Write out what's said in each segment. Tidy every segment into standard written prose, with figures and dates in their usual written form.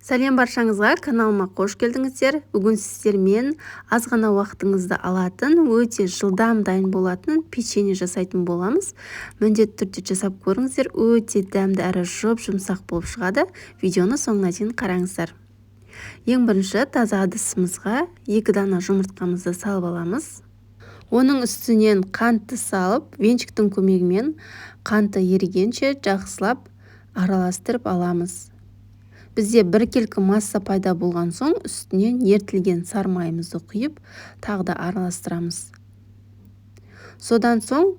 Сәлем баршаңызға, каналыма қош келдіңіздер. Бүгін сіздермен аз ғана уақытыңызды алатын, өте жылдам дайын болатын печенье жасайтын боламыз. Міндетті түрде жасап көріңіздер, өте дәмді әрі жұмсақ болып шығады. Видеоны соңына дейін қараңыздар. Ең бірінші таза ыдысымызға 2 дана жұмыртқамызды салып аламыз. Оның үстінен қантты салып, венчиктің көмегімен қанты ерігенше жақсылап араластырып аламыз. Бізде біркелкі масса пайда болған соң үстінен ертілген сары майымызды құйып, тағы да араластырамыз. Содан соң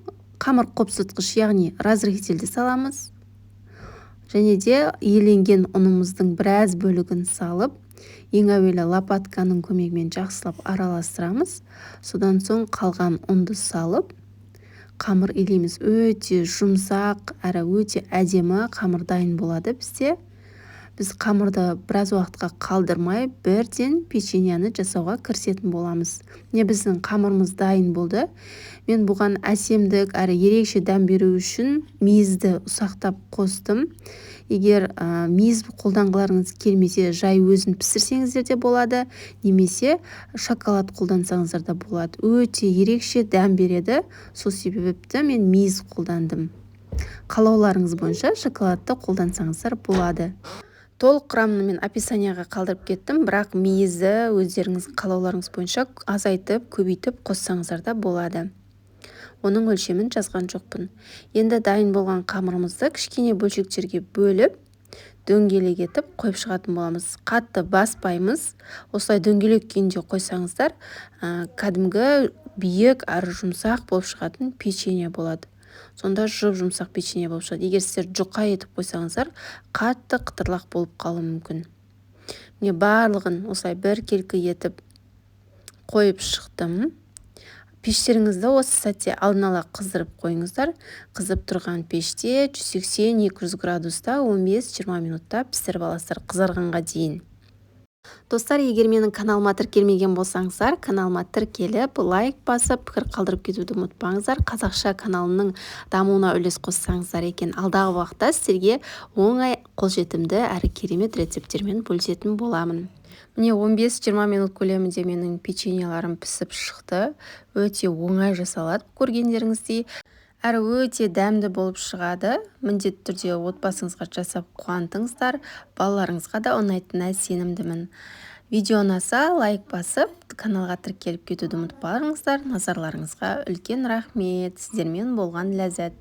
қамыр қопсытқыш, яғни разрыхительді саламыз. Және де иленген ұнымыздың біраз бөлігін салып, ең әуелі лопатканың көмегімен жақсылап араластырамыз. Содан соң қалған ұнды салып, қамыр илейміз. Өте жұмсақ әрі өте әдемі қамыр дайын болады бізде. Біз қамырды біраз уақытқа қалдырмай, бірден печеньені жасауға кірісетін боламыз. Міне біздің қамырымыз дайын болды. Мен бұған әсемдік әрі ерекше дәм беру үшін мейізді ұсақтап қостым. Егер мейіз қолданғыларыңыз келмесе, жай өзін пісірсеңіздер де болады, немесе шоколад қолдансаңыздар да болады. Өте ерекше дәм береді. Сол себепті мен мейіз қолдандым. Қалауларыңыз бойынша шоколадты қолдансаңыздар болады. Толық құрамын мен описанияға қалдырып кеттім, бірақ мейізді өздеріңіз қалауларыңыз бойынша азайтып, көбейтіп қоссаңыздар да болады. Оның өлшемін жазған жоқпын. Енді дайын болған қамырымызды кішкене бөлшектерге бөліп, дөңгелек етіп қойып шығатын боламыз. Қатты баспаймыз. Осылай дөңгелек күйінде қойсаңыздар, кәдімгі биік әрі жұмсақ болып шығатын печенье болады. Сонда жұмсақ печенье болып шығады. Егер сіздер жұқа етіп қойсаңыздар, қатты қытырлақ болып қалуы мүмкін. Міне барлығын осылай біркелкі етіп қойып шықтым. Пештеріңізді осы сәтте алдын ала қыздырып қойыңыздар. Қызып тұрған пеште 180-200 градуста 15-20 минутта пісіріп аласыздар, қызарғанға дейін. Достар, егер менің каналыма тіркелмеген болсаңыздар, каналыма тіркеліп, лайк басып, пікір қалдырып кетуді ұмытпаңыздар. Қазақша каналының дамуына үлес қоссаңыздар екен. Алдағы уақытта сіздерге оңай, қолжетімді әрі керемет рецепттермен бөлісетін боламын. Міне 15-20 минут көлемінде менің печеньеларым пісіп шықты. Өте оңай жасалады, көргендеріңіздей. Әрі өте дәмді болып шығады. Міндетті түрде отбасыңызға жасап қуантыңыздар. Балаларыңызға да ұнайтынына сенімдімін. Видео ұнаса лайк басып, каналға тіркеліп кетуді ұмытпаңыздар. Назарларыңызға үлкен рахмет. Сіздермен болған ләззат.